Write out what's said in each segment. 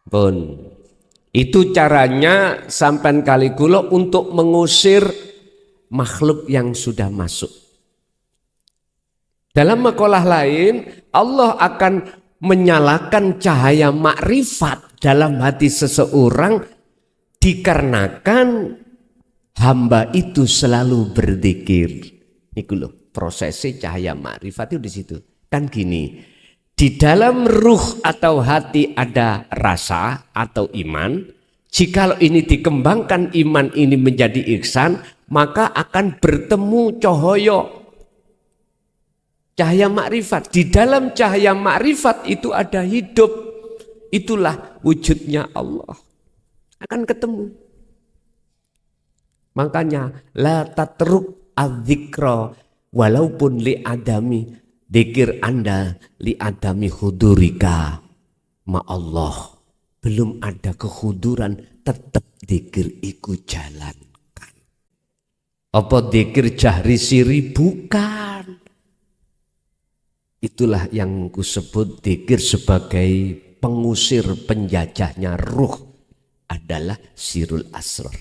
Pun itu caranya sampan kali kula untuk mengusir makhluk yang sudah masuk. Dalam makalah lain, Allah akan menyalakan cahaya makrifat dalam hati seseorang dikarenakan hamba itu selalu berzikir. Niku lho, prosesnya cahaya makrifat itu di situ. Kan gini, di dalam ruh atau hati ada rasa atau iman. Jikalau ini dikembangkan iman ini menjadi ihsan, maka akan bertemu cahaya makrifat. Di dalam cahaya makrifat itu ada hidup. Itulah wujudnya Allah. Akan ketemu. Makanya la tatruk adzikra walaupun li adami, dzikir Anda li adami hudurika ma Allah. Belum ada kehuduran, tetap dzikir iku jalankan. Apa dzikir jahri siri? Bukan. Itulah yang kusebut dzikir sebagai pengusir penjajahnya ruh adalah sirul asrar.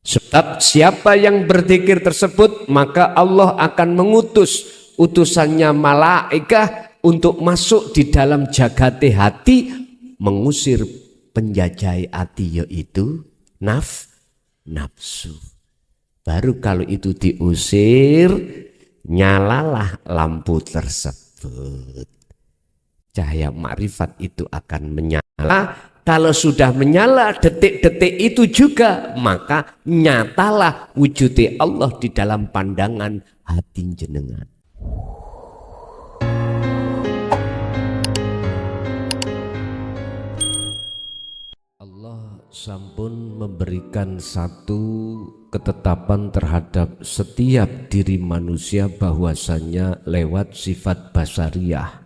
Sebab siapa yang berzikir tersebut maka Allah akan mengutus utusannya malaikah untuk masuk di dalam jagate hati mengusir penjajah hati yaitu nafsu. Baru kalau itu diusir nyalalah lampu tersebut. Cahaya makrifat itu akan menyala. Kalau sudah menyala detik-detik itu juga, maka nyatalah wujudnya Allah di dalam pandangan hati jenengan. Allah sampun memberikan satu ketetapan terhadap setiap diri manusia bahwasanya lewat sifat basariyah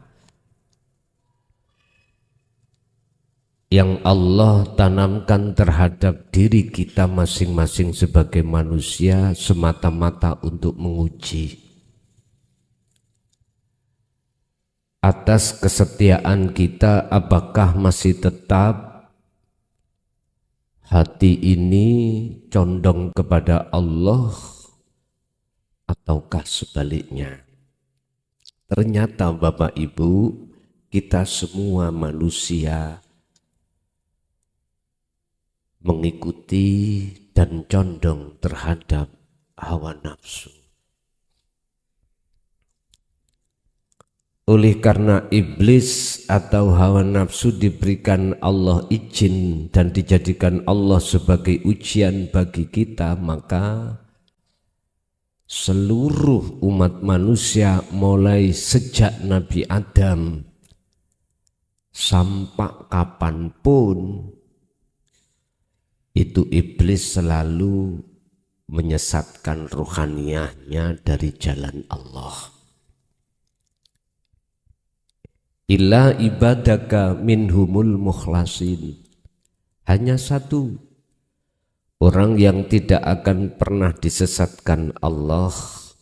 yang Allah tanamkan terhadap diri kita masing-masing sebagai manusia semata-mata untuk menguji atas kesetiaan kita, apakah masih tetap hati ini condong kepada Allah ataukah sebaliknya. Ternyata Bapak Ibu, kita semua manusia mengikuti dan condong terhadap hawa nafsu. Oleh karena iblis atau hawa nafsu diberikan Allah izin dan dijadikan Allah sebagai ujian bagi kita, maka seluruh umat manusia mulai sejak Nabi Adam sampai kapanpun itu iblis selalu menyesatkan ruhaniyahnya dari jalan Allah. Illa ibadaka minhumul mukhlasin. Hanya satu orang yang tidak akan pernah disesatkan Allah,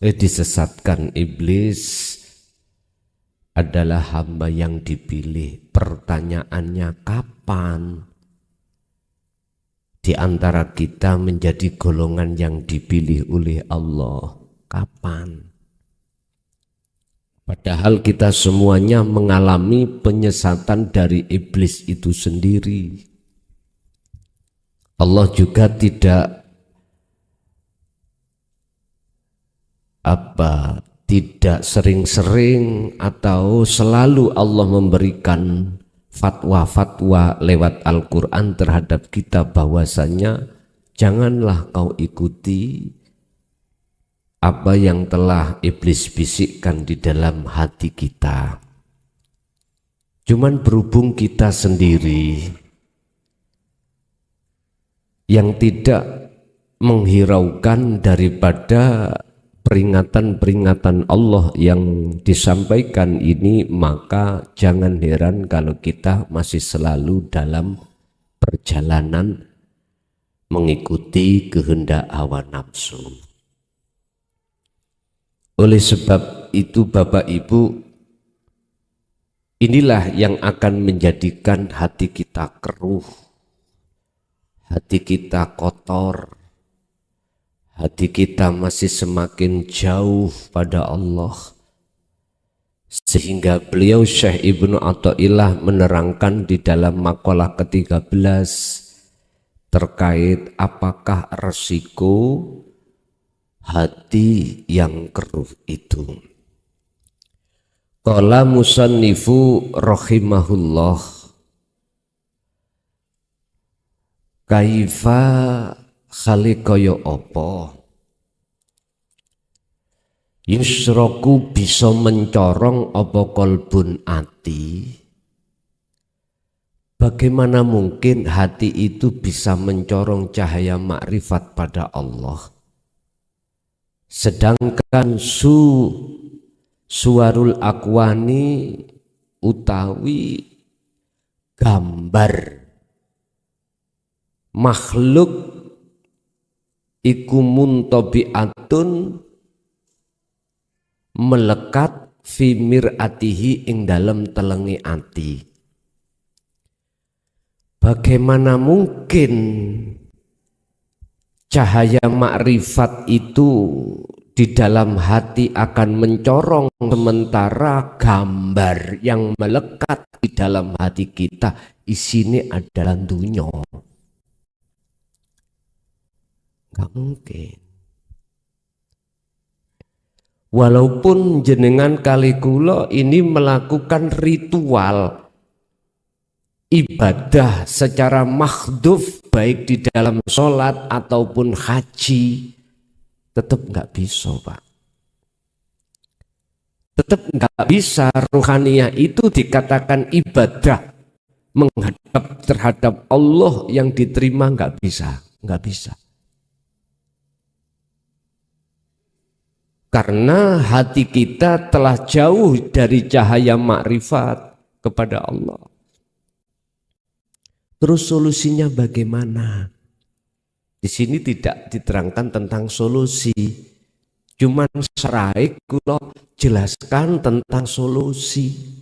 disesatkan iblis adalah hamba yang dipilih. Pertanyaannya kapan? Di antara kita menjadi golongan yang dipilih oleh Allah, kapan? Padahal kita semuanya mengalami penyesatan dari iblis itu sendiri. Allah juga tidak sering-sering atau selalu Allah memberikan fatwa-fatwa lewat Al-Quran terhadap kita bahwasanya janganlah kau ikuti apa yang telah iblis bisikkan di dalam hati kita. Cuman berhubung kita sendiri yang tidak menghiraukan daripada peringatan-peringatan Allah yang disampaikan ini, maka jangan heran kalau kita masih selalu dalam perjalanan mengikuti kehendak hawa nafsu. Oleh sebab itu Bapak Ibu, Inilah yang akan menjadikan hati kita keruh, hati kita kotor, hati kita masih semakin jauh pada Allah. Sehingga beliau Syekh Ibnu Athaillah menerangkan di dalam makalah ke-13 terkait apakah resiko hati yang keruh itu. Qala musannifu rahimahullah, kaifa khalikoyo opo yusroku bisa mencorong opo kolbun ati. Bagaimana mungkin hati itu bisa mencorong cahaya makrifat pada Allah, sedangkan suwarul akwani utawi gambar makhluk iku muntabi'atun melekat fi mir'atihi ing dalam telengi ati. Bagaimana mungkin cahaya makrifat itu di dalam hati akan mencorong sementara gambar yang melekat di dalam hati kita isinya adalah dunya? Gak mungkin. Walaupun jenengan kali kula ini melakukan ritual ibadah secara makhduf baik di dalam sholat ataupun haji, tetap nggak bisa, Pak. Tetap nggak bisa ruhaniyah itu dikatakan ibadah menghadap terhadap Allah yang diterima, nggak bisa, nggak bisa. Karena hati kita telah jauh dari cahaya makrifat kepada Allah. Terus solusinya bagaimana? Di sini tidak diterangkan tentang solusi, cuman serai kula jelaskan tentang solusi.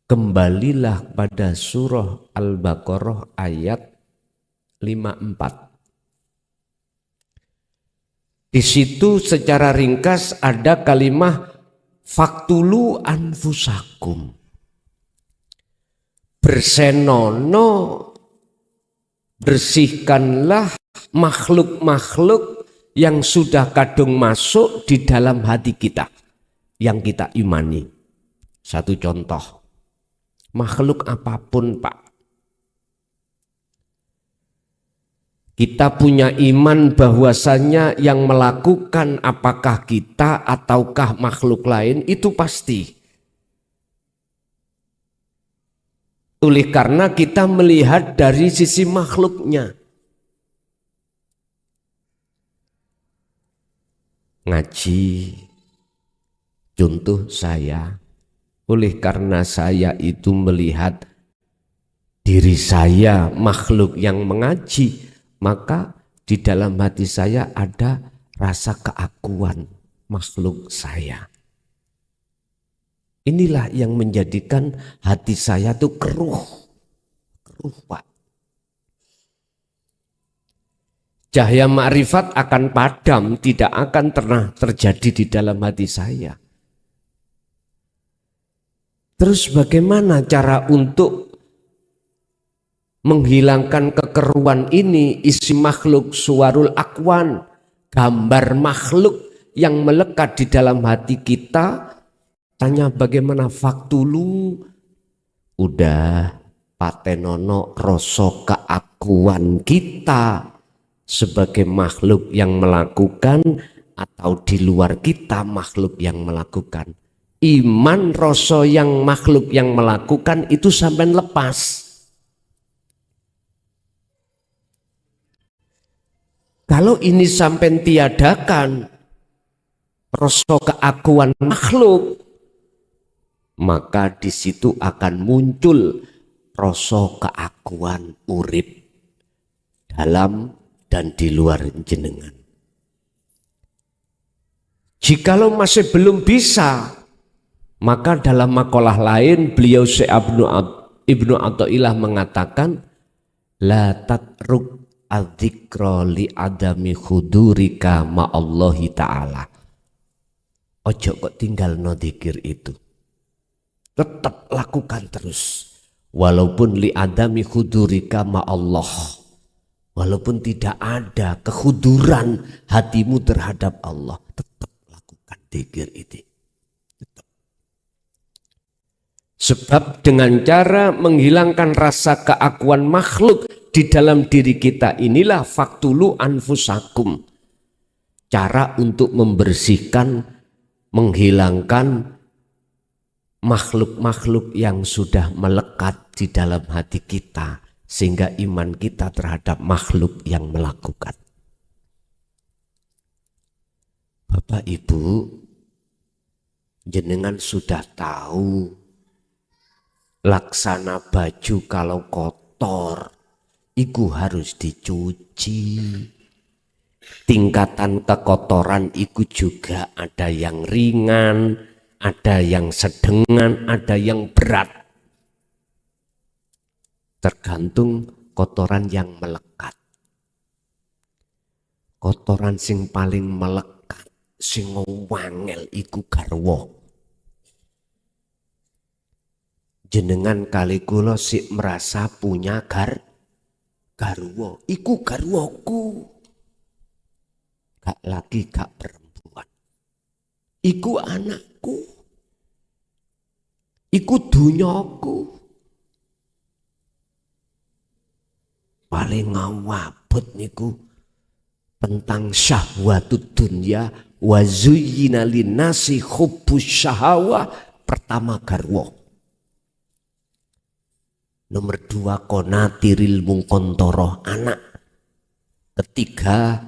Kembalilah pada surah Al-Baqarah ayat 54. Di situ secara ringkas ada kalimat faktulu anfusakum. Bersenono, bersihkanlah makhluk-makhluk yang sudah kadung masuk di dalam hati kita yang kita imani. Satu contoh, makhluk apapun, Pak. Kita punya iman bahwasannya yang melakukan apakah kita ataukah makhluk lain itu pasti. Oleh karena kita melihat dari sisi makhluknya. Ngaji, contoh saya, oleh karena saya itu melihat diri saya makhluk yang mengaji, maka di dalam hati saya ada rasa keakuan makhluk saya. Inilah yang menjadikan hati saya tuh keruh, Pak. Cahaya makrifat akan padam, tidak akan pernah terjadi di dalam hati saya. Terus bagaimana cara untuk menghilangkan kekeruan ini? Isi makhluk suwarul akwan, gambar makhluk yang melekat di dalam hati kita. Tanya bagaimana faktulu, udah patenono rasa keakuan kita sebagai makhluk yang melakukan atau di luar kita makhluk yang melakukan. Iman rasa yang makhluk yang melakukan itu sampai lepas. Kalau ini sampai tiadakan rasa keakuan makhluk, maka di situ akan muncul rasa keakuan urip dalam dan di luar jenengan. Jikalau masih belum bisa Maka dalam makalah lain beliau Syekh Ibnu Athaillah mengatakan la tatruk adzikra li adami khudurika ma'allahi ta'ala. Ojo kok tinggal no dzikir itu. Tetap lakukan terus. Walaupun li adami khudurika ma'allah. Walaupun tidak ada kekhuduran hatimu terhadap Allah, tetap lakukan dzikir itu. Tetap. Sebab dengan cara menghilangkan rasa keakuan makhluk di dalam diri kita inilah faktulu anfusakum. Cara untuk membersihkan, menghilangkan makhluk-makhluk yang sudah melekat di dalam hati kita. Sehingga iman kita terhadap makhluk yang melakukan. Bapak Ibu, jenengan sudah tahu laksana baju kalau kotor, itu harus dicuci. Tingkatan kekotoran itu juga ada yang ringan, ada yang sedengan, ada yang berat. Tergantung kotoran yang melekat. Kotoran sing paling melekat, sing wangel iku garwa. Jenengan kali kula sik merasa punya garwa, iku garwaku. Gak lagi gak perempuan. Iku anakku. Iku dunyaku. Paling ngawabut niku tentang syahwatud dunya wa zuyyina linnasi hubbus syahawah. Pertama garwa. Nomor 2 konatiril mungkontoroh, anak. Ketiga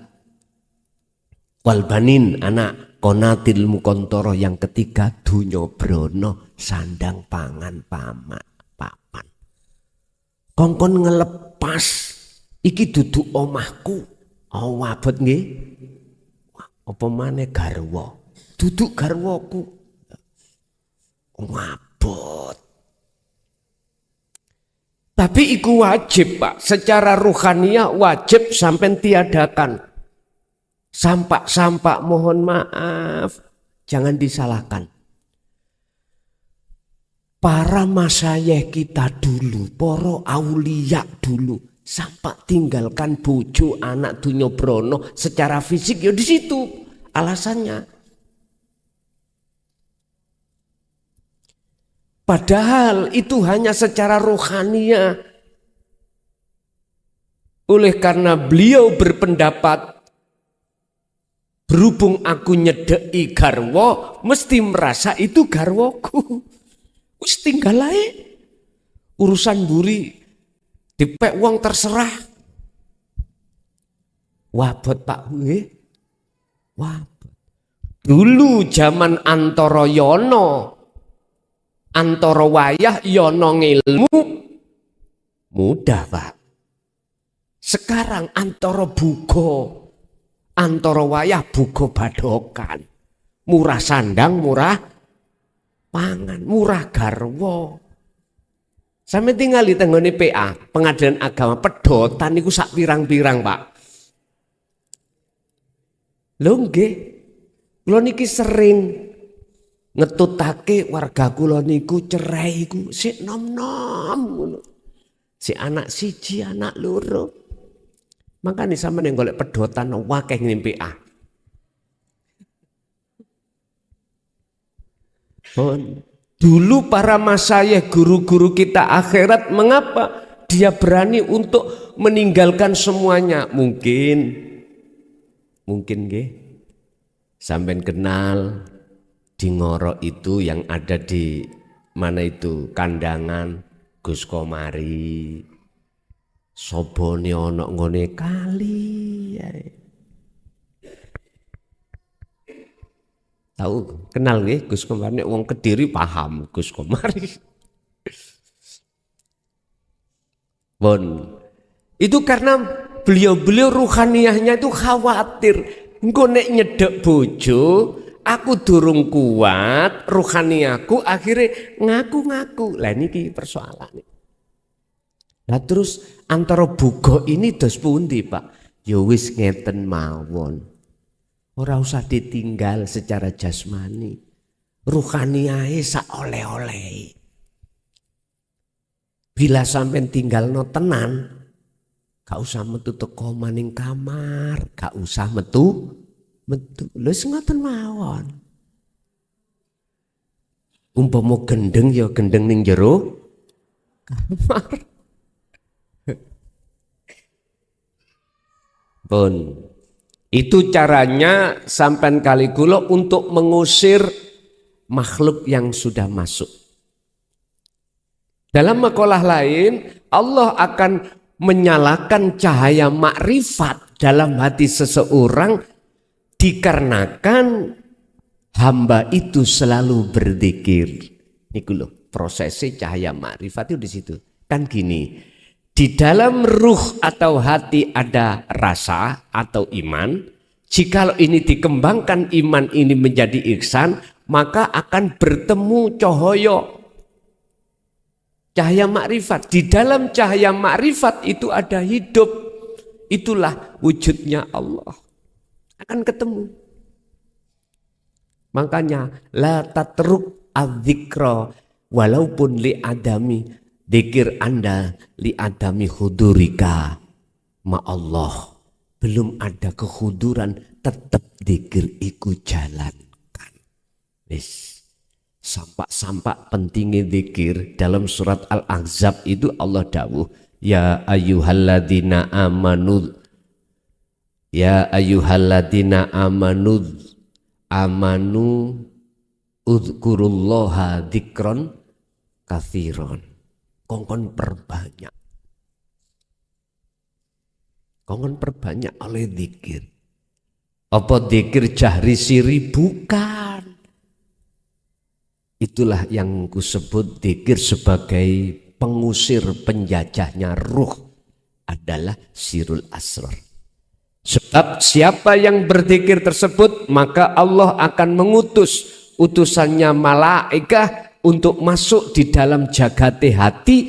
walbanin, anak. Konatiril mungkontoroh yang ketiga dunya brono, sandang pangan papan. Kongkon ngelepas iki duduk omahku. Oh wabet nggih. Apa maneh garwa. Duduk garwaku. Wabot. Tapi iku wajib, Pak. Secara ruhaniah wajib sampai tiadakan. Sampak-sampak mohon maaf. Jangan disalahkan. Para masyayikh kita dulu, para aulia dulu, sampai tinggalkan bojo anak dunya brono secara fisik ya di situ alasannya. Padahal itu hanya secara rohania. Oleh karena beliau berpendapat berhubung aku nyedeki garwa, mesti merasa itu garwaku. Wis tinggal ae. Urusan buri dipek wong terserah. Wabot Pak nggih. Wabot. Dulu zaman antara yono, antara wayah yono ngilmu mudah Pak. Sekarang antara bugo, antara wayah bugo badokan. Murah sandang, murah pangan, murah garwa. Sampai tinggal di tenggone PA, Pengadilan Agama pedotan niku sak pirang-pirang, Pak. Lho nggih. Kula niki sering ngetutake warga kula niku cerai iku sik nom-nom ngono. Si anak siji, anak loro. Makane sampeyan golek pedotan wakeh ning PA. Dulu para masyayikh guru-guru kita akhirat, mengapa dia berani untuk meninggalkan semuanya? Mungkin nggih sampean kenal di Ngoro itu yang ada di mana itu Kandangan Gus Komari. Sobone ana ngene kali. Tahu kenal nggih Gus Komari, nek wong Kediri paham Gus Komari. Itu karena beliau ruhaniahnya itu khawatir engko nek nyedek bojo aku durung kuat, rohani aku akhirnya ngaku-ngaku. Lah niki persoalan. Nah terus antara bugo ini dos pundi Pak? Ya wis ngeten mawon. Ora usah ditinggal secara jasmani. Rohani ae sak oleh-oleh. Bila sampean tinggal no tenan, gak usah metu teko maning kamar, gak usah metu. Lho ngoten mawon. Umpama gendeng ya gendeng ning jero kamar. Pun itu caranya sampean kali kula untuk mengusir makhluk yang sudah masuk. Dalam makalah lain Allah akan menyalakan cahaya makrifat dalam hati seseorang dikarenakan hamba itu selalu berzikir. Niku lho, prosesnya cahaya makrifat itu di situ. Kan gini, di dalam ruh atau hati ada rasa atau iman. Jikalau ini dikembangkan iman ini menjadi ihsan, maka akan bertemu cahaya makrifat. Di dalam cahaya makrifat itu ada hidup. Itulah wujudnya Allah. Akan ketemu. Makanya la tatruk adzikra walaupun li adami, dzikir Anda li adami hudurika ma Allah. Belum ada kehuduran, tetap dzikir iku jalankan. Wis. Sampak-sampak pentingnya dzikir dalam surat Al-Ahzab itu Allah dawuh, ya ayyuhalladzina amanu, ya ayyuhalladzina amanu uzkurullaha dzikron katsiron. Kongkon perbanyak oleh dzikir. Apa dzikir jahri siri? Bukan. Itulah yang kusebut dzikir sebagai pengusir penjajahnya ruh adalah sirul asrar. Sebab siapa yang berzikir tersebut maka Allah akan mengutus utusannya malaikah untuk masuk di dalam jagate hati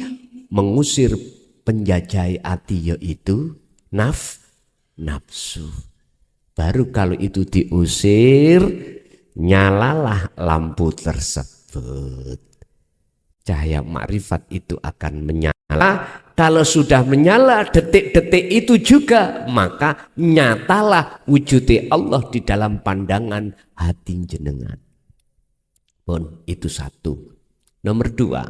mengusir penjajah hati yaitu nafsu. Baru kalau itu diusir nyalalah lampu tersebut. Cahaya makrifat itu akan menyala. Kalau sudah menyala detik-detik itu juga maka nyatalah wujudnya Allah di dalam pandangan hati jenengan. Pun itu satu. Nomor dua,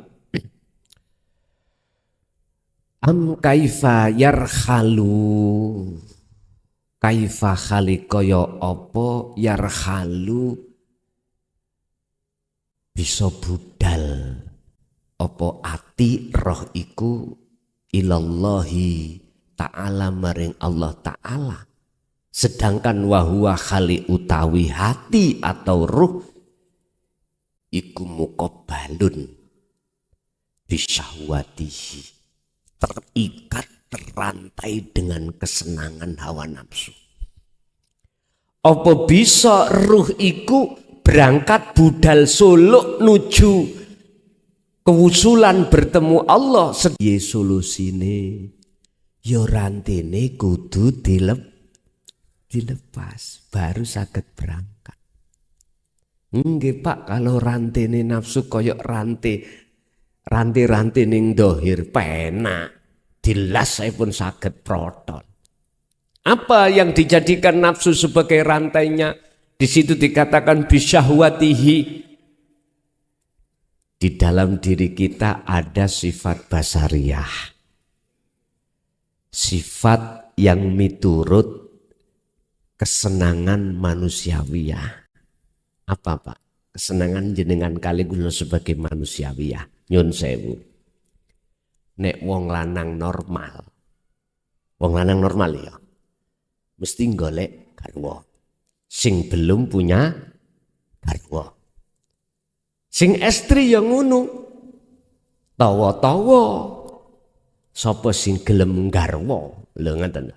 kaifa yarhalu, kaifa khalikoyo opo yarhalu bisa budal opo ati roh iku ilallahi ta'ala maring Allah ta'ala. Sedangkan wahuwa khali utawi hati atau ruh iku muqabbalun bisyahwatihi, terikat terantai dengan kesenangan hawa nafsu. Apa bisa ruh iku berangkat budal suluk nuju kewusulan bertemu Allah? Sebagai solusine ya rantene kudu dilepas baru saged berangkat. Nggih Pak, kalau rantene nafsu koyok rantai ning dohir penak dilas saya pun saged protol. Apa yang dijadikan nafsu sebagai rantainya? Di situ dikatakan bisyahwatihi. Di dalam diri kita ada sifat basariyah. Sifat yang miturut kesenangan manusiawiyah. Apa Pak? Kesenangan jenengan kali guna sebagai manusiawiyah. Nyun sewu. Nek wong lanang normal. Wong lanang normal ya. Mesti golek garwa. Sing belum punya garwa. Sing estri yang ngono. Tawa-tawa. Sapa sing gelem garwa? Lho ngoten.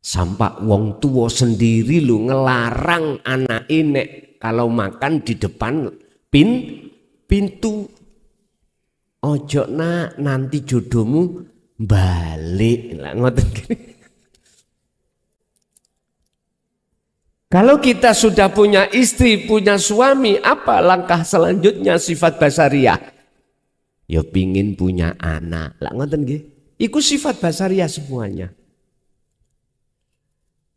Sampak wong tua sendiri lu ngelarang anake nek kalau makan di depan pintu. Ojo nak nanti jodohmu balik. Lah ngoten gini. Kalau kita sudah punya istri, punya suami, apa langkah selanjutnya sifat basariah? Ya pingin punya anak. Lah ngoten nggih. Iku sifat basariah semuanya.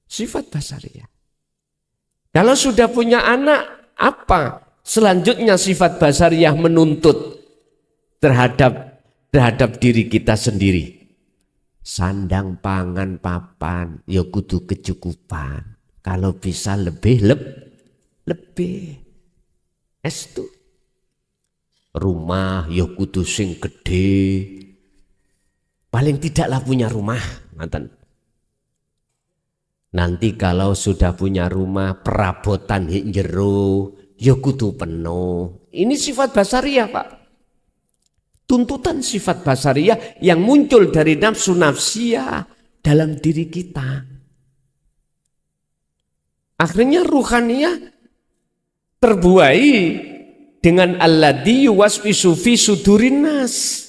Sifat basariah. Kalau sudah punya anak, apa selanjutnya sifat basariah menuntut terhadap diri kita sendiri? Sandang, pangan, papan, ya kudu kecukupan. Kalau bisa lebih. Estu. Rumah ya kudu sing gede. Paling tidaklah punya rumah, ngoten. Nanti kalau sudah punya rumah, perabotan hik jero, ya kudu penuh. Ini sifat basariah, Pak. Tuntutan sifat basariah yang muncul dari nafsu nafsiyah dalam diri kita. Akhirnya ruhaniyah terbuai dengan alladzi yuwaswisu fi sudurin nas.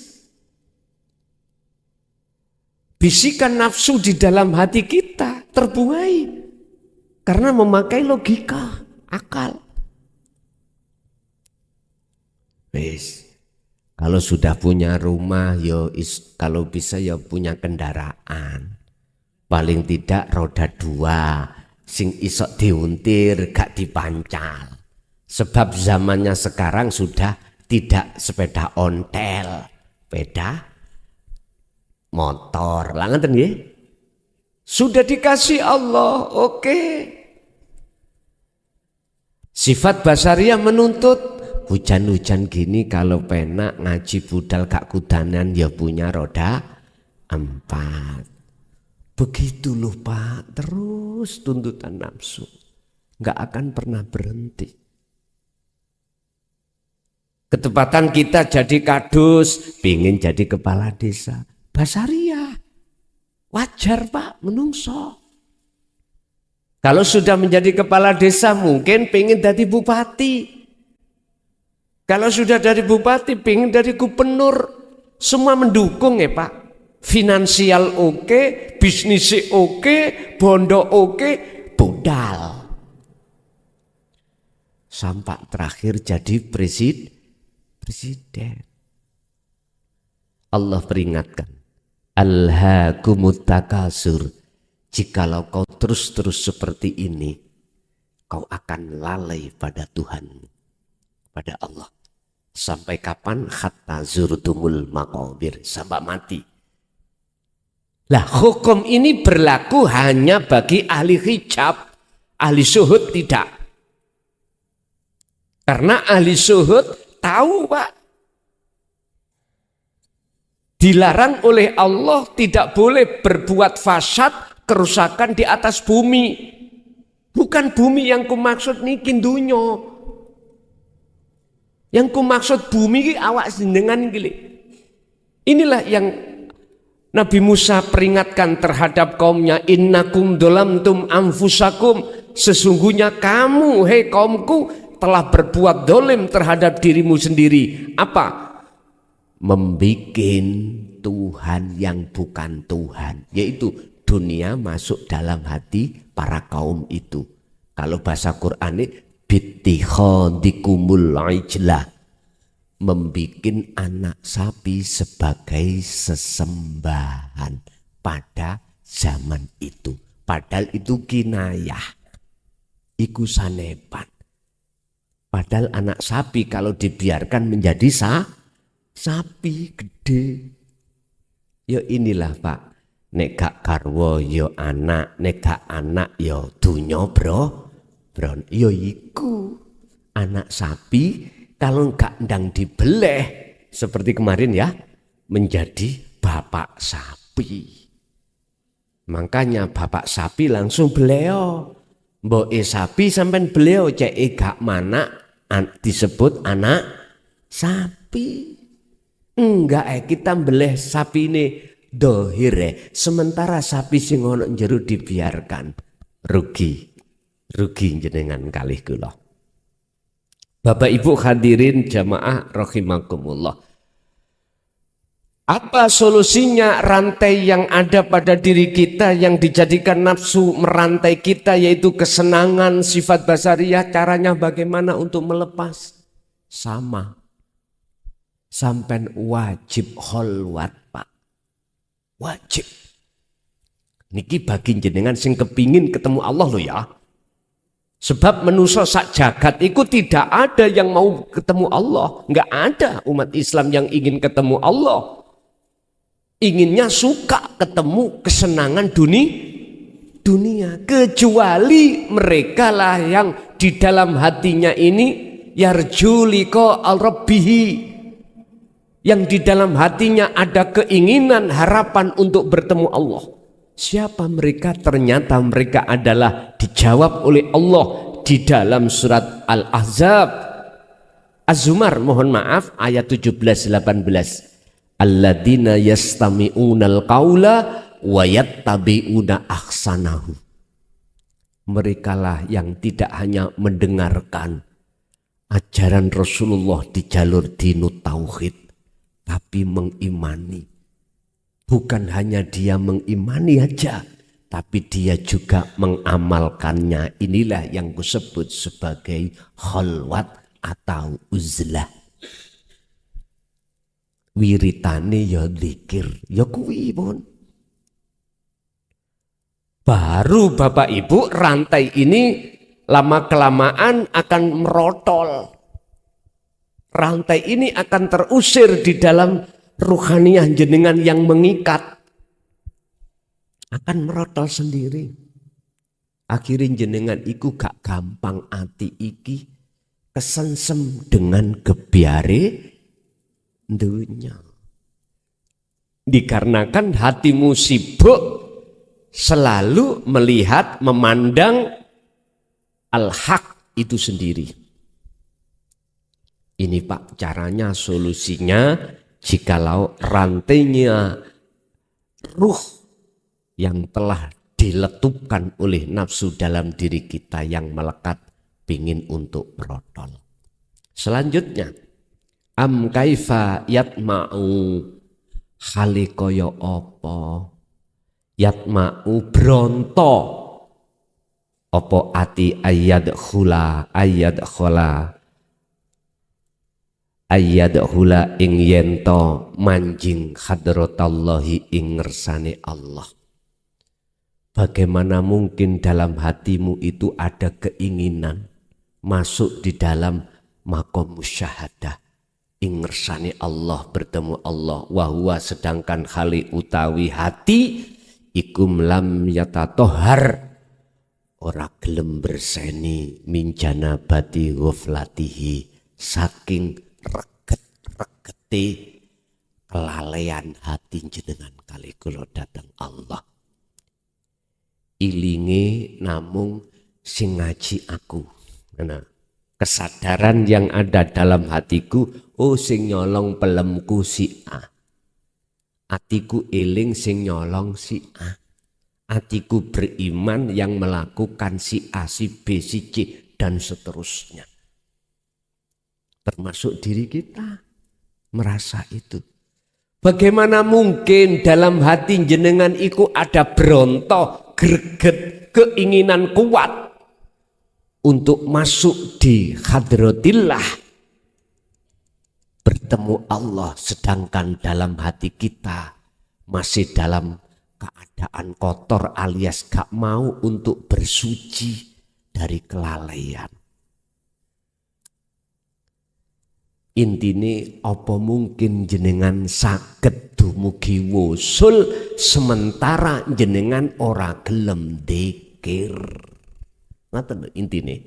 Bisikan nafsu di dalam hati kita terbuai karena memakai logika, akal. Wes, kalau sudah punya rumah, kalau bisa ya punya kendaraan. Paling tidak roda 2, sing isok diuntir, gak dipancal. Sebab zamannya sekarang sudah tidak sepeda ontel, sepeda motor. Lah ngoten nggih. Sudah dikasih Allah, oke. Sifat basariah menuntut hujan-hujan gini kalau penak ngaji budal gak kudanan ya punya roda 4. Begitu loh Pak, terus tuntutan nafsu. Gak akan pernah berhenti. Ketepatan kita jadi kadus, pingin jadi kepala desa. Basariah, wajar Pak, menungso. Kalau sudah menjadi kepala desa mungkin pengen jadi bupati. Kalau sudah dari bupati pengen dari gubernur. Semua mendukung ya Pak. Finansial oke, bisnis oke, bondo oke, bodal. Sampai terakhir jadi presiden. Allah peringatkan. Alhaakumut takasur. Jikalau kau terus-terus seperti ini, kau akan lalai pada Tuhanmu, pada Allah. Sampai kapan? Hatta zurtumul maqabir, sampai mati. Lah hukum ini berlaku hanya bagi ahli hijab, ahli syuhud tidak. Karena ahli syuhud tahu Pak, dilarang oleh Allah tidak boleh berbuat fasad, kerusakan di atas bumi. Bukan bumi yang kumaksud niki dunyo. Yang kumaksud bumi ini awak jenengan iki. Inilah yang Nabi Musa peringatkan terhadap kaumnya, innakum dolamtum anfusakum, sesungguhnya kamu hei kaumku telah berbuat dolim terhadap dirimu sendiri. Apa? Membikin Tuhan yang bukan Tuhan, yaitu dunia masuk dalam hati para kaum itu. Kalau bahasa Quran ini bittikhadikumul ijlah, membikin anak sapi sebagai sesembahan pada zaman itu. Padahal itu kinayah, iku sanepan. Padahal anak sapi kalau dibiarkan menjadi sapi gede. Ya inilah Pak, nek gak garwa ya anak, nek gak anak ya dunya bro. Ya iku anak sapi kalau gak ndang dibeleh seperti kemarin ya, menjadi bapak sapi. Makanya bapak sapi langsung beleo. Mboke sapi sampean beleo, cek gak mana disebut anak sapi. Enggak kita beleh sapi ini dohir sementara sapi sing ono jero dibiarkan. Rugi jenengan kalih kula. Bapak Ibu hadirin jamaah rahimakumullah. Apa solusinya rantai yang ada pada diri kita yang dijadikan nafsu merantai kita, yaitu kesenangan sifat basariyah? Caranya bagaimana untuk melepas? Sama. Sampai wajib kholwat, Pak. Wajib. Niki bagi jenengan sing kepingin ketemu Allah loh ya. Sebab manusia sak jagat itu tidak ada yang mau ketemu Allah. Enggak ada umat Islam yang ingin ketemu Allah. Inginnya suka ketemu kesenangan dunia. Kecuali mereka lah yang di dalam hatinya ini yarju liqa al-rabbihi. Yang di dalam hatinya ada keinginan, harapan untuk bertemu Allah. Siapa mereka? Ternyata mereka adalah dijawab oleh Allah di dalam surat Al-Ahzab. Az-Zumar, mohon maaf, ayat 17-18. Alladzina yastami'unal qawla wa yattabi'una ahsanahu. Merekalah yang tidak hanya mendengarkan ajaran Rasulullah di jalur dinut tauhid, tapi mengimani. Bukan hanya dia mengimani aja, tapi dia juga mengamalkannya. Inilah yang kusebut sebagai kholwat atau uzlah. Wiritane ya zikir, ya kuwi pun. Baru Bapak Ibu rantai ini lama kelamaan akan merotol. Rantai ini akan terusir di dalam ruhaniyah jenengan yang mengikat. Akan merotol sendiri. Akhirnya jenengan iku gak gampang ati iki kesensem dengan gebiare dunia. Dikarenakan hatimu sibuk selalu melihat, memandang al-haq itu sendiri. Ini Pak caranya, solusinya, jikalau rantainya ruh yang telah diletupkan oleh nafsu dalam diri kita yang melekat pingin untuk merotol. Selanjutnya, am kaifa yatma'u, khalikoyo opo yatma'u bronto opo ati ayat hula ing yento manjing hadratallahi ing ngersane Allah. Bagaimana mungkin dalam hatimu itu ada keinginan masuk di dalam maqam musyahadah ing ngersane Allah, bertemu Allah, wahwa sedangkan khali utawi hati ikum lam yatatohar ora gelem berseni minjana bati ghaflatihi saking reget-regeti kelalaian hati jenengan kali kula datang Allah. Ilinge namung sing ngaji aku. Nah, kesadaran yang ada dalam hatiku, oh sing nyolong pelemku si A. Atiku eling sing nyolong si A. Atiku beriman yang melakukan si A, si B, si C, dan seterusnya. Termasuk diri kita merasa itu. Bagaimana mungkin dalam hati jenengan iku ada berontok, greget, keinginan kuat untuk masuk di hadratillah, bertemu Allah, sedangkan dalam hati kita masih dalam keadaan kotor alias gak mau untuk bersuci dari kelalaian. Intine apa mungkin jenengan saged dumugi wusul sementara jenengan ora gelem dzikir. Ngoten intine.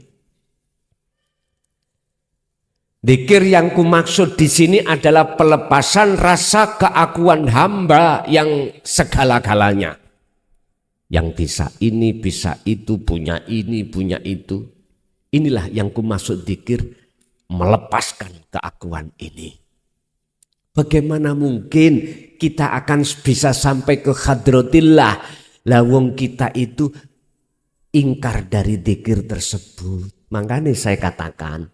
Dzikir yang kumaksud di sini adalah pelepasan rasa keakuan hamba yang segala-galanya. Yang bisa ini, bisa itu, punya ini, punya itu. Inilah yang kumaksud dzikir, melepaskan keakuan ini. Bagaimana mungkin kita akan bisa sampai ke hadratillah lawang kita itu ingkar dari dzikir tersebut. Makanya saya katakan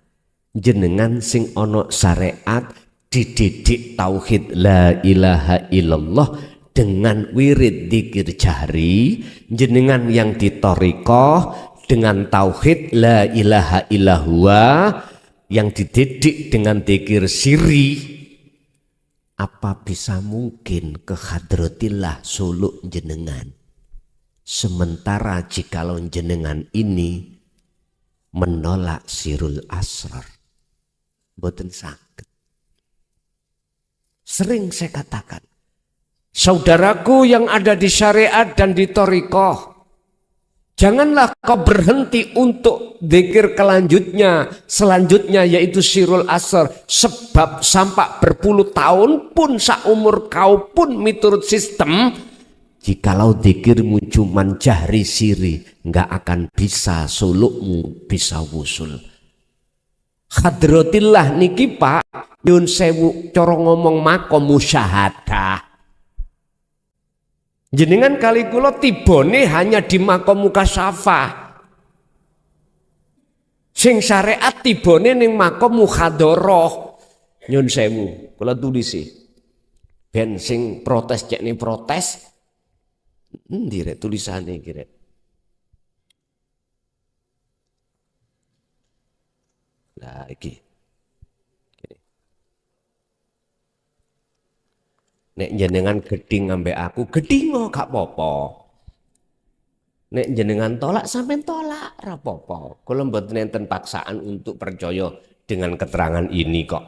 jenengan sing ono syariat dididik tauhid la ilaha illallah dengan wirid dzikir jahri, jenengan yang di thariqah dengan tauhid la ilaha illallah yang dididik dengan dzikir sirri. Apa bisa mungkin ke hadratillah suluk jenengan? Sementara jikalau jenengan ini menolak sirul asrar, mboten saged. Sering saya katakan, saudaraku yang ada di syariat dan di thariqah, janganlah kau berhenti untuk dzikir selanjutnya yaitu sirul asr, sebab sampai berpuluh tahun pun saumur kau pun miturut sistem, jikalau dzikirmu cuman jahri siri, nggak akan bisa sulukmu bisa wusul. Hadratillah niki Pak, nyun sewu cara ngomong makom musyahadah. Jenengan kali kula tibone hanya di makom mukasyafah. Sing syariat tibone ning makom muhadharah. Nyun sewu, kula tulisi. Ben sing protes cek ning protes. Endi rek tulisane iki rek? Lah iki. Nek jenengan geding ambek aku, geding gak apa-apa. Nek jenengan tolak sampean tolak ora apa-apa. Kula mboten enten paksaan untuk percaya dengan keterangan ini kok.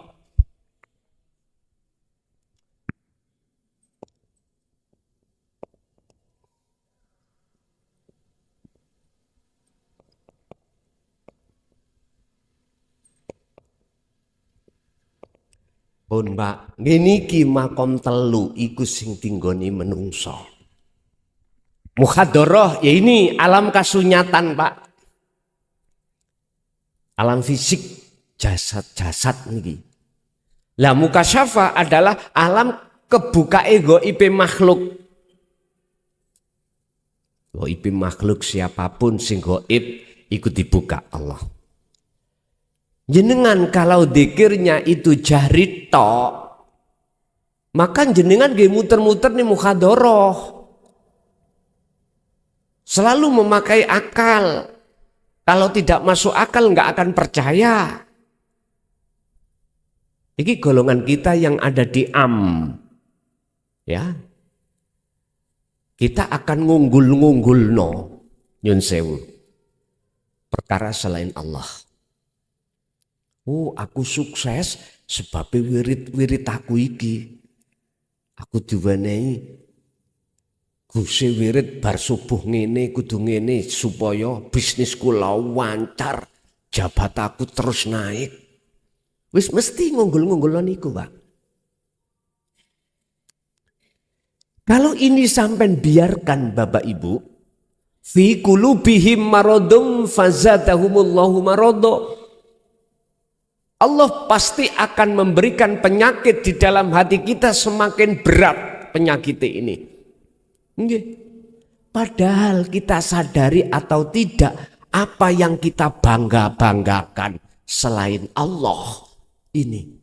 Pun Mbak, ngene iki makom telu iku sing tinggoni menungso. Muhadharah ya ini alam kasunyatan Pak. Alam fisik jasad-jasad niki. Lah mukasyafah adalah alam kebuka gaibe makhluk. Gaibe makhluk siapapun sing gaib iku dibuka Allah. Jenengan kalau dzikirnya itu jahri tok, maka jenengan nggih muter-muter nih muhadharah. Selalu memakai akal. Kalau tidak masuk akal nggak akan percaya. Ini golongan kita yang ada di ya. Kita akan ngunggul-ngunggulno nyun sewu perkara selain Allah. Oh, aku sukses sebab wirid aku iki. Aku diwenehi Gusti wirid bar subuh ngene kudu ngene supaya bisnisku lancar, jabatanku terus naik. Wis mesti ngunggul-ngunggulon niku, Pak. Kalau ini sampai biarkan Bapak Ibu, fi qulubihim maradun fazadahumullahu marada. Allah pasti akan memberikan penyakit di dalam hati kita semakin berat penyakit ini. Padahal kita sadari atau tidak apa yang kita bangga-banggakan selain Allah ini.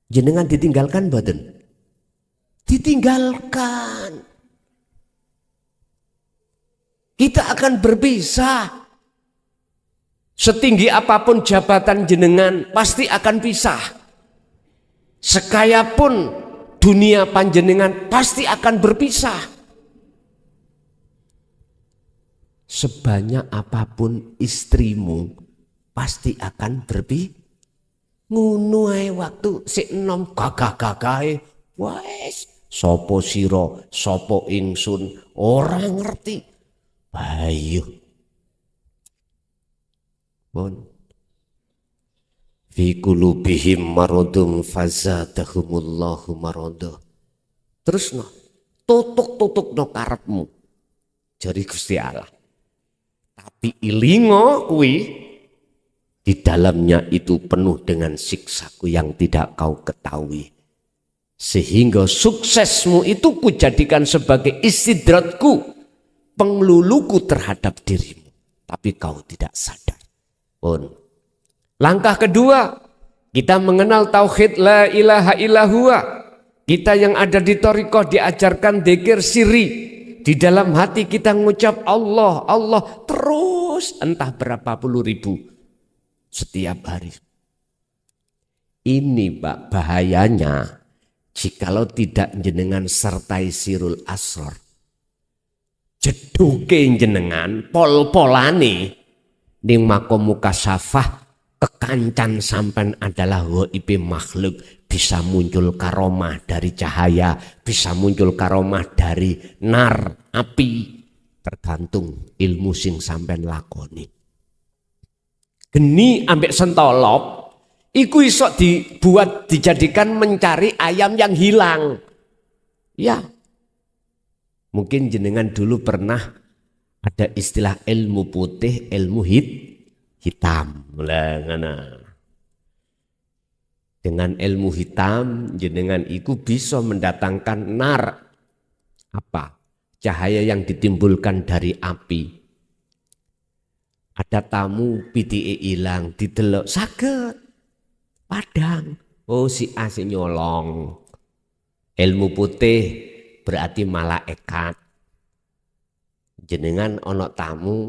Jenengan ditinggalkan badan? Ditinggalkan. Kita akan berpisah. Setinggi apapun jabatan jenengan pasti akan pisah. Sekaya pun dunia panjenengan pasti akan berpisah. Sebanyak apapun istrimu pasti akan berpisah. Ngono ae waktu sik enom gagah-gagahe wes sapa sira sapa ingsun ora ngerti. Bayu pun fi qulubihim maradun fazadahumullahu marada. Terus no tutuk no karepmu jari Gusti Allah. Tapi ilingo kuwi di dalamnya itu penuh dengan siksaku yang tidak kau ketahui. Sehingga suksesmu itu kujadikan sebagai istidratku, pengluluku terhadap dirimu. Tapi kau tidak sadar. Pun Langkah kedua, kita mengenal tauhid la ilaha illahua. Kita yang ada di thariqah diajarkan dzikir sirri. Di dalam hati kita mengucap Allah, Allah terus entah berapa puluh ribu setiap hari. Ini Pak bahayanya jikalau tidak jenengan sertai sirul asror. Jeduke jenengan pol-polane ning makom mukasyafah kekancan sampan adalah gaib makhluk, bisa muncul karomah dari cahaya, bisa muncul karomah dari nar, api, tergantung ilmu sing sampean lakoni. Geni ambek sentolop iku iso dibuat dijadikan mencari ayam yang hilang. Ya. Mungkin jenengan dulu pernah ada istilah ilmu putih, ilmu hitam. Dengan ilmu hitam jenengan iku bisa mendatangkan nar, apa? Cahaya yang ditimbulkan dari api. Ada tamu pitike ilang didelok saged padang. Oh si A si nyolong. Ilmu putih berarti malaikat. Jenengan ono tamu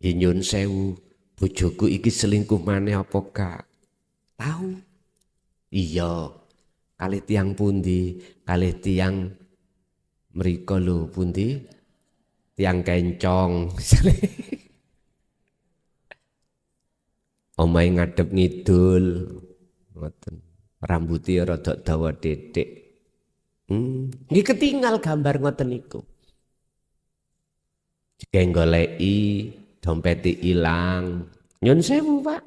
nyun sewu, bojoku iki selingkuh maneh apa gak? Tahu? Iya. Kalih tiang pundi? Kalih tiang mriko lho pundi? Tiang kencong. Omahe ngadep ngidul. Ngoten. Rambutnya rada dawa dedek. Nggih ketinggal gambar ngoten niku. Jika goleki dompet ilang, nyun sewu Pak.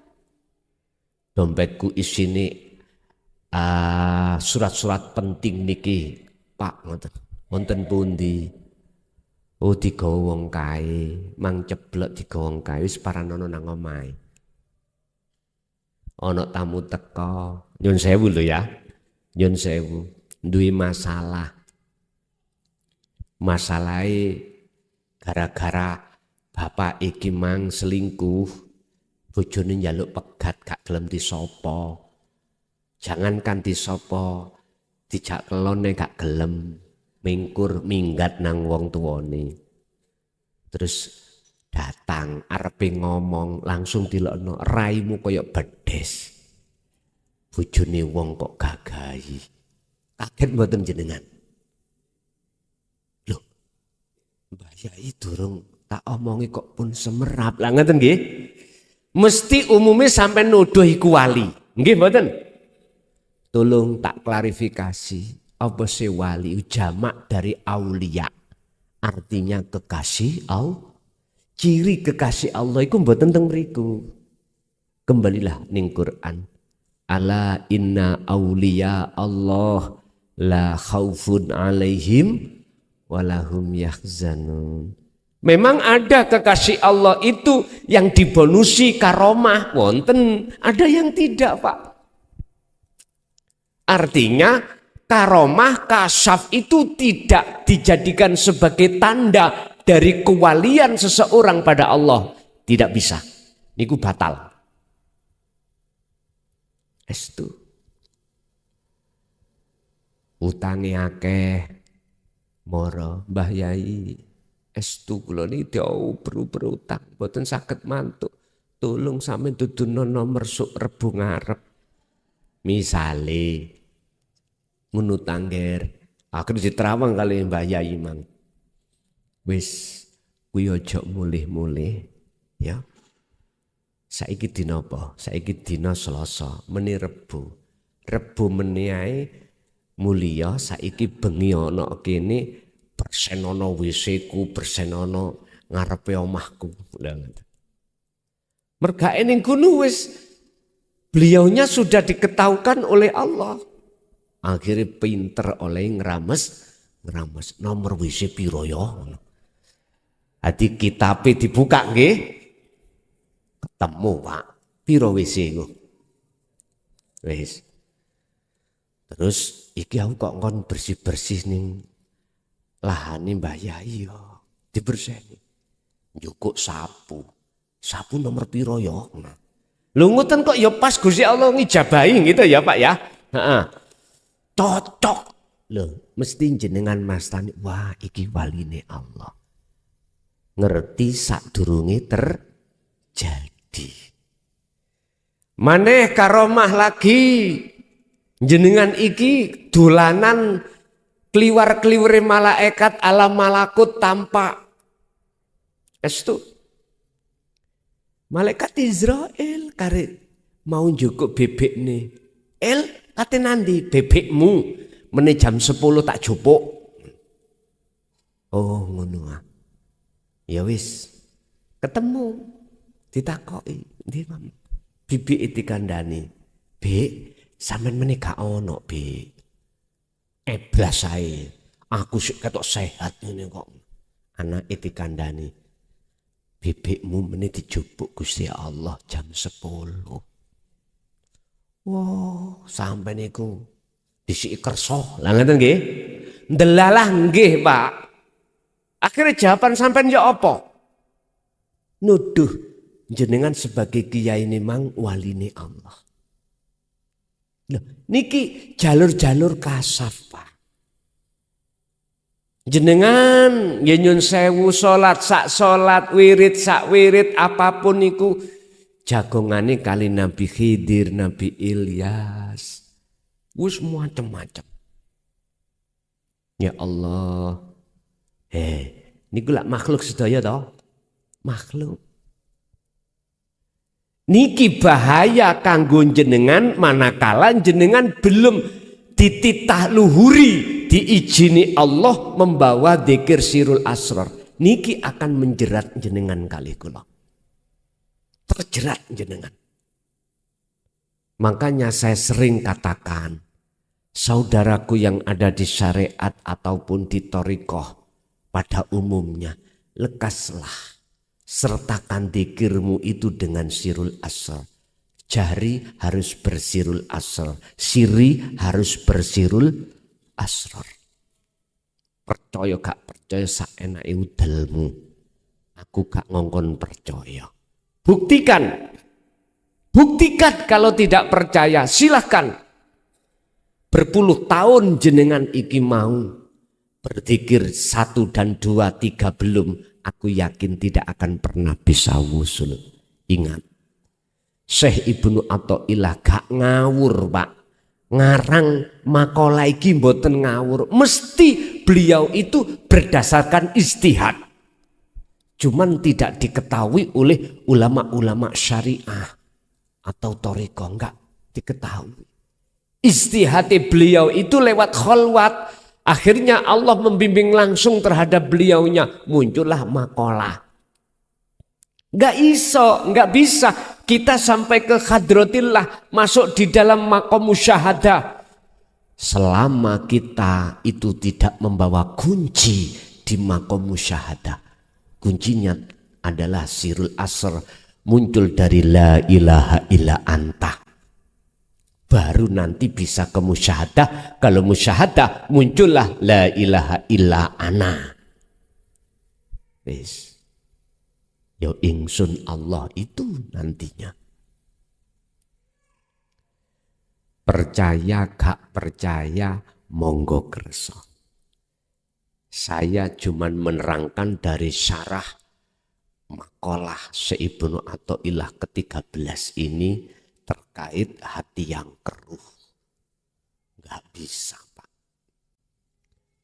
Dompetku isine surat-surat penting niki Pak ngoten. Wonten pundi? Oh digawa wong kae, mang ceblok digawa wong kae wis paranono nang omahe. Ana tamu teka, nyun sewu lho ya. Nyun sewu. Duwe masalah. Masalahe gara-gara bapak iki mang selingkuh, bojone njaluk pegat gak gelem disopo. Jangankan disopo, dijak kelone gak gelem, mingkur minggat nang wong tuwane. Terus datang arepe ngomong langsung dilokno raimu kaya bedes. Bojone wong kok gagahi. Kaget mboten jenengan? Loh, Mbah Yai durung tak omongi kok pun semerap. Lah ngeten nggih. Mesti umumnya sampai nuduh iku wali. Nggih mboten? Tolong tak klarifikasi. Apa sih wali? Jamak dari aulia. Artinya kekasih Allah. Ciri kekasih Allah iku mboten teng mriku. Kembalilah ning Quran. Ala inna aulia Allah la khaufun alaihim walahum yahzanun. Memang ada kekasih Allah itu yang dibonusi karomah, wonten, ada yang tidak Pak. Artinya karomah kasyaf itu tidak dijadikan sebagai tanda dari kewalian seseorang pada Allah. Tidak bisa, niku batal. Estu. Utange akeh moro Mbah Yai estu kula niki berutang mboten saged mantuk tolong sampeyan dudono nomor sok rebu ngarep misale ngono tangger akhir diterawang kali Mbah Yai mang wis kuwi aja mulih-mulih ya saiki dina apa saiki dina Selasa meni Rebu meni ae mulia saiki bengi ana kene bersenono WC-ku bersenono ngarepe omahku. Mergae ning kono wis beliaunya sudah diketahukan oleh Allah. Akhirnya pinter oleh ngerames nomor WC piro ya. Hati kitabe dibuka nggih. Ketemu Pak, piro WC ku. Wis. Terus iki aku kok ngon bersih-bersih ning lahane Mbah Yai yo. Dibersihni. Njukuk sapu. Sapu nomor piro yo? Nah. Lungutan kok ya pas Gusti Allah ngijabahi gitu ya Pak ya. Heeh. Cocok. Loh, mesti jenengan mastani, wah iki waline Allah. Ngerti sadurunge terjadi. Maneh karomah lagi. Jenengan iki dolanan kliwar-kliwire malaikat alam malakut tampak. Estu. Malaikat Israel kare mau njukuk bebek nih. Kate nandi bebekmu meneh jam 10 tak jupuk. Oh ngono ah. Ya wis. Ketemu ditakoki, "Ndi, Mam?" Bibik dikandani. "Bek, sampean meneh gak ono, Bek. Eblas ae. Aku sik ketok sehat ngene kok." Anak dikandani. "Bebekmu meneh dijupuk Gusti Allah jam 10. Wow, sampai niku disiki kersa. Lah ngeten nggih. Ndelalah nggih, Pak. Akhirnya jawaban sampean ya apa? Nuduh jenengan sebagai kiai ini mang waline Allah. Loh, niki jalur-jalur kasaf, Pak. Jenengan ya nyun sewu salat sak salat, wirid sak wirid, apapun niku jagongane kali Nabi Khidir, Nabi Ilyas. Wis macam-macam. Ya Allah. Niku lak makhluk sedaya toh? Makhluk. Niki bahaya kanggo jenengan manakala jenengan belum dititah luhuri diizini Allah membawa dzikir sirul asrar. Niki akan menjerat jenengan kali kula. Terjerat jenengan. Makanya saya sering katakan, saudaraku yang ada di syariat ataupun di thariqah pada umumnya, lekaslah sertakan dzikirmu itu dengan sirul asrar. Jari harus bersirul asrar, siri harus bersirul asrar. Percaya gak percaya saenake udelmu. Aku gak ngongkon percaya. Buktikan kalau tidak percaya silahkan. Berpuluh tahun jenengan iki mau berzikir 1 dan 2, 3 belum. Aku yakin tidak akan pernah bisa wusul. Ingat. Syekh Ibnu Athaillah gak ngawur, Pak. Ngarang makalah iki mboten ngawur. Mesti beliau itu berdasarkan ijtihad. Cuman tidak diketahui oleh ulama-ulama syariah atau thariqah, enggak diketahui. Ijtihad beliau itu lewat khalwat. Akhirnya Allah membimbing langsung terhadap beliaunya. Muncullah makalah. Enggak bisa kita sampai ke hadratillah, masuk di dalam maqam musyahadah. Selama kita itu tidak membawa kunci di maqam musyahadah. Kuncinya adalah sirul asr, muncul dari la ilaha illa anta. Baru nanti bisa ke musyahadah. Kalau musyahadah muncullah la ilaha illa ana. Wis. Yo ingsun Allah itu nantinya. Percaya gak percaya monggo kersa. Saya cuman menerangkan dari syarah makalah Syekh Ibnu Athaillah ke-13 ini terkait hati yang keruh. Gak bisa, Pak.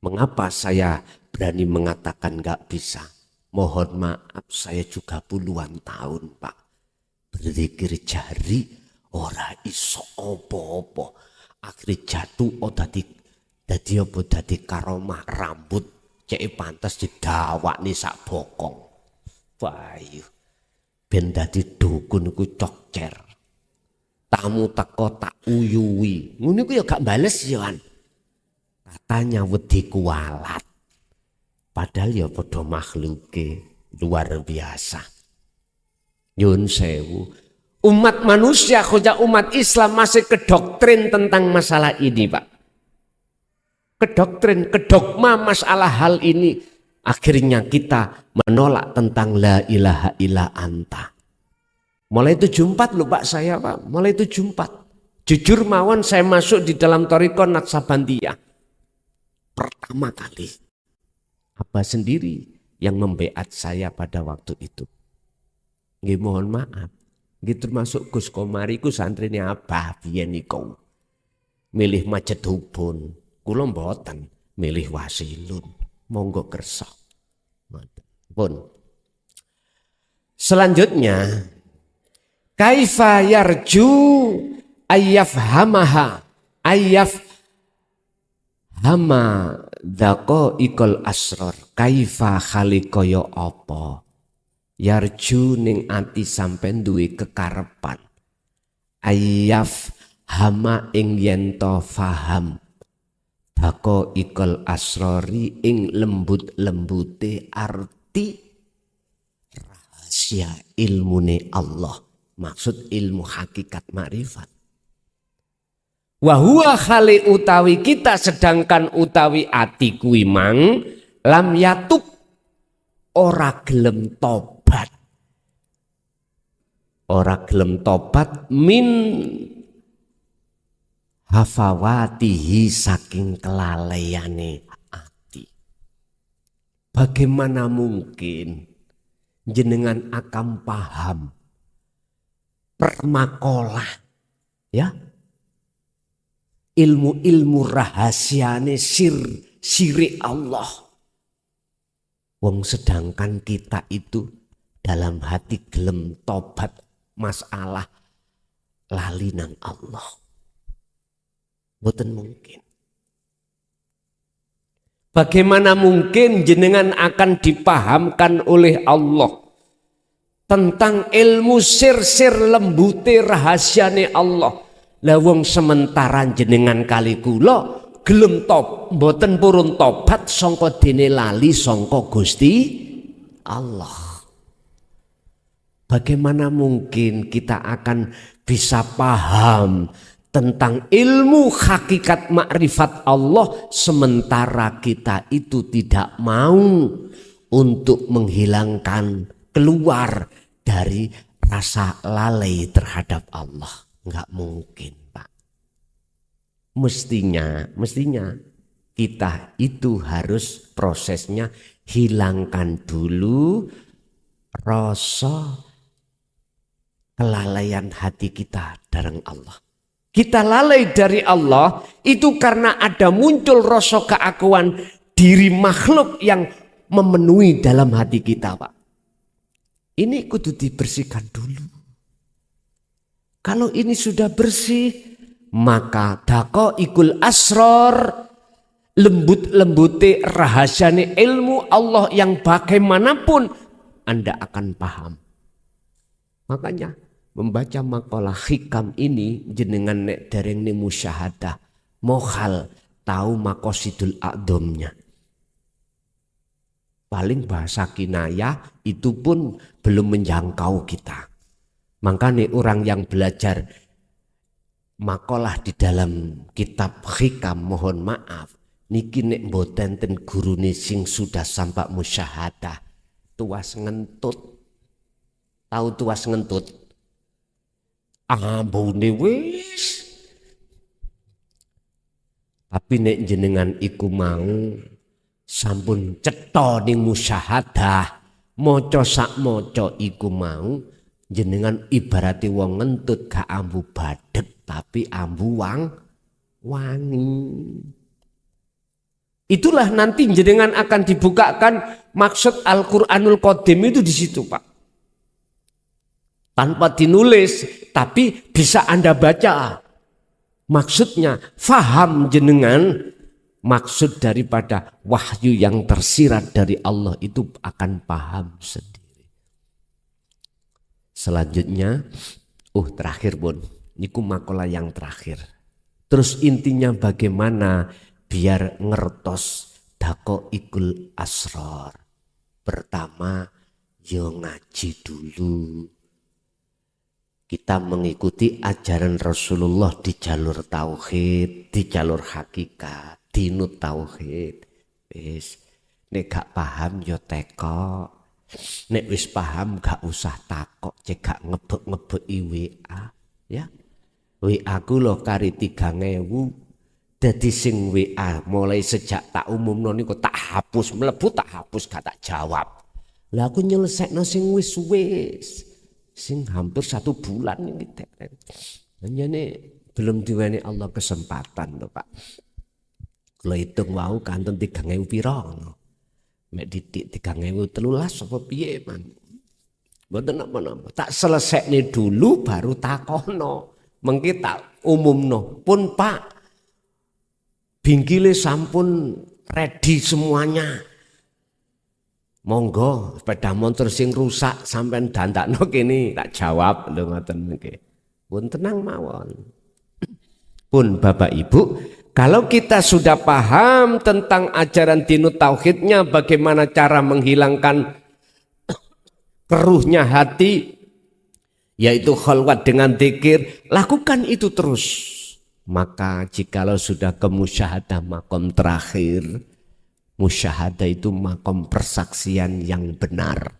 Mengapa saya berani mengatakan gak bisa? Mohon maaf, saya juga puluhan tahun, Pak. Berzikir jari, ora iso opo-opo. Akhirnya jatuh, dadi karomah rambut. Cek pantas didawak nih sak bokong. Bayu. Ben dadi dukun ku cokcer. Tamu teko tak uyui. Ngono ku ya gak bales ya kan. Katanya wedi kualat. Padahal ya padha makhluke luar biasa. Nyun sewu. Umat manusia, khususnya umat Islam masih kedoktrin tentang masalah ini, Pak. Kedogma masalah hal ini. Akhirnya kita menolak tentang la ilaha illa anta. Mulai 74 loh Pak saya Pak, mulai 74. Jujur mawon saya masuk di dalam Thariqah Naksabandiyah. Pertama kali. Abah sendiri yang membeat saya pada waktu itu. Nggih mohon maaf. Nggih termasuk Gus Komari ku santrine Abah biyen niku. Milih Majid Hubun, kula mboten milih Wasilun. Monggo kersa. Pun. Selanjutnya kaifa yarju ayyafhamaha hama dako ikol asror kaifa khalikoyo apa yarju ning ati sampean duwe kekarepan ayyaf hama ing yen to faham dako ikol asrori ing lembut-lembute arti rahasia ilmune Allah. Maksud ilmu hakikat makrifat. Wahua khali utawi kita sedangkan utawi ati kuwi mang lam yatub ora gelem tobat. Ora gelem tobat min hafawatihi saking kelalaiane ati. Bagaimana mungkin jenengan akan paham permakolah ya ilmu-ilmu rahasiane siri Allah wong sedangkan kita itu dalam hati gelem tobat masalah lali nang Allah boten mungkin. Bagaimana mungkin jenengan akan dipahamkan oleh Allah tentang ilmu sir-sir lembute rahasiane Allah. Lah wong sementara jenengan kali kula gelem mboten purun tobat sangka dene lali sangka Gusti Allah. Bagaimana mungkin kita akan bisa paham tentang ilmu hakikat makrifat Allah sementara kita itu tidak mau untuk menghilangkan keluar dari rasa lalai terhadap Allah. Enggak mungkin Pak. Mestinya kita itu harus prosesnya hilangkan dulu rasa kelalaian hati kita dari Allah. Kita lalai dari Allah itu karena ada muncul rasa keakuan diri makhluk yang memenuhi dalam hati kita Pak. Ini kudu dibersihkan dulu. Kalau ini sudah bersih, maka dako ikul asror, lembut-lembute rahasiane ilmu Allah yang bagaimanapun Anda akan paham. Makanya membaca makalah hikam ini jenengan nek dereng ni musyahadah, mohal tahu makosidul a'domnya. Paling bahasa kinayah itu pun belum menjangkau kita. Makanya orang yang belajar makalah di dalam kitab hikam mohon maaf. Niki nek mboten ten gurune sing sudah sampai musyahadah. Tuas ngentut. Tahu tuas ngentut? Ambune wis. Tapi nek jenengan iku mau sampun cetha ning musyahadah, maca sak maca iku mau jenengan ibarati wong ngentut gak ambu badhet tapi ambu wangi. Itulah nanti jenengan akan dibukakan maksud Al-Qur'anul Qadim itu di situ, Pak. Tanpa dinulis tapi bisa Anda baca. Maksudnya faham jenengan. Maksud daripada wahyu yang tersirat dari Allah itu akan paham sendiri. Selanjutnya, terakhir pun, niku makalah yang terakhir. Terus intinya bagaimana biar ngertos dako ikul asror. Pertama, yo ngaji dulu. Kita mengikuti ajaran Rasulullah di jalur tauhid, di jalur hakikat. Dinut tauhid, wis nek gak paham yo teko, Nek wis paham gak usah takok, cek gak ngebek-ngebeki WA ya. WA ku lho kari 3.000. Dadi sing WA mulai sejak tak umumno niku tak hapus, mlebu tak hapus gak tak jawab. Lah aku nyelesekno sing wis-wis. Sing hampir 1 bulan iki tek. Hanyane belum diweni Allah kesempatan lho Pak. Kula hitung wau kanten 3.000 pira ngono. Mek didik 3.013 apa piye man. Mboten napa-napa. Tak selesekne dulu baru takono. Mengki tak umumno. Pun Pak, bingkile sampun ready semuanya. Monggo sepeda motor sing rusak sampean dandakno kene tak jawab lho ngoten mengki. Pun tenang mawon. Pun Bapak Ibu, kalau kita sudah paham tentang ajaran dinut tauhidnya, bagaimana cara menghilangkan keruhnya hati, yaitu khalwat dengan dzikir, lakukan itu terus. Maka jikalau sudah ke musyahadah makom terakhir, musyahadah itu makom persaksian yang benar.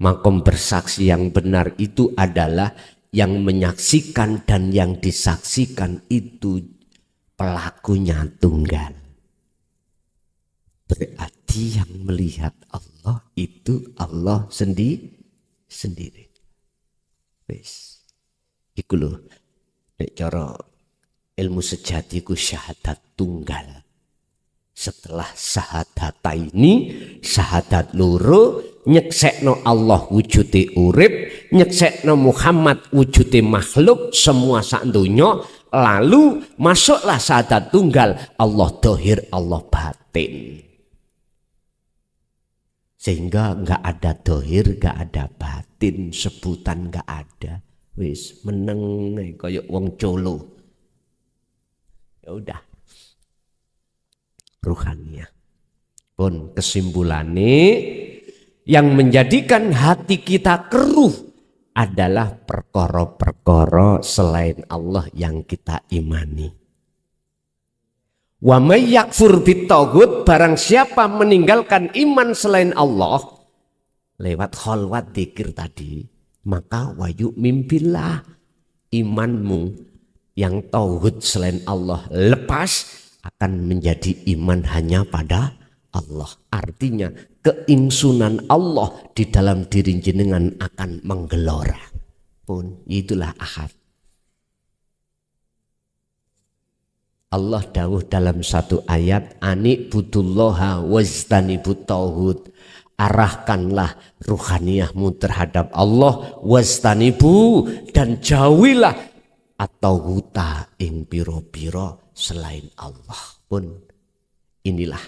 Makom bersaksi yang benar itu adalah yang menyaksikan dan yang disaksikan itu pelakunya tunggal. Berarti yang melihat Allah itu Allah sendiri. Wis. Iku lho nek cara ilmu sejati ku syahadat tunggal. Setelah syahadataini, syahadat loro, nyeksekno Allah wujude urip, nyeksekno Muhammad wujude makhluk semua sak donya, lalu masuklah syahadat tunggal, Allah dohir, Allah batin. Sehingga enggak ada dohir, enggak ada batin, sebutan enggak ada. Wis meneng kaya wong colo. Ya udah. Ruhaniyah. Pun kesimpulannya yang menjadikan hati kita keruh adalah perkara-perkara selain Allah yang kita imani. Wa may yakfur bitaghut, barang siapa meninggalkan iman selain Allah lewat khalwat dzikir tadi, maka wayu mimpilah imanmu yang tauhid selain Allah lepas akan menjadi iman hanya pada Allah. Artinya keingsunan Allah di dalam diri jenengan akan menggelora. Pun itulah ahad. Allah dawuh dalam satu ayat, ani budullaha wajtanibut tauhid. Arahkanlah ruhaniyahmu terhadap Allah, wajtanibu, dan jauhilah atau huta ing piro-piro selain Allah. Pun inilah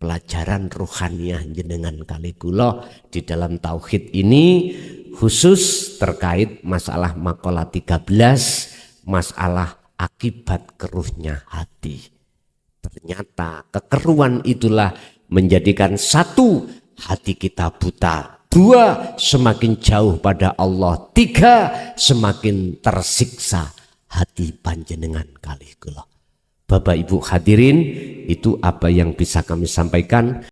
pelajaran ruhaniyah jenengan kali kula di dalam tauhid ini, khusus terkait masalah maqalah 13, masalah akibat keruhnya hati. Ternyata kekeruhan itulah menjadikan satu, hati kita buta, 2, semakin jauh pada Allah, 3, semakin tersiksa hati panjenengan kali kula. Bapak Ibu hadirin, itu apa yang bisa kami sampaikan.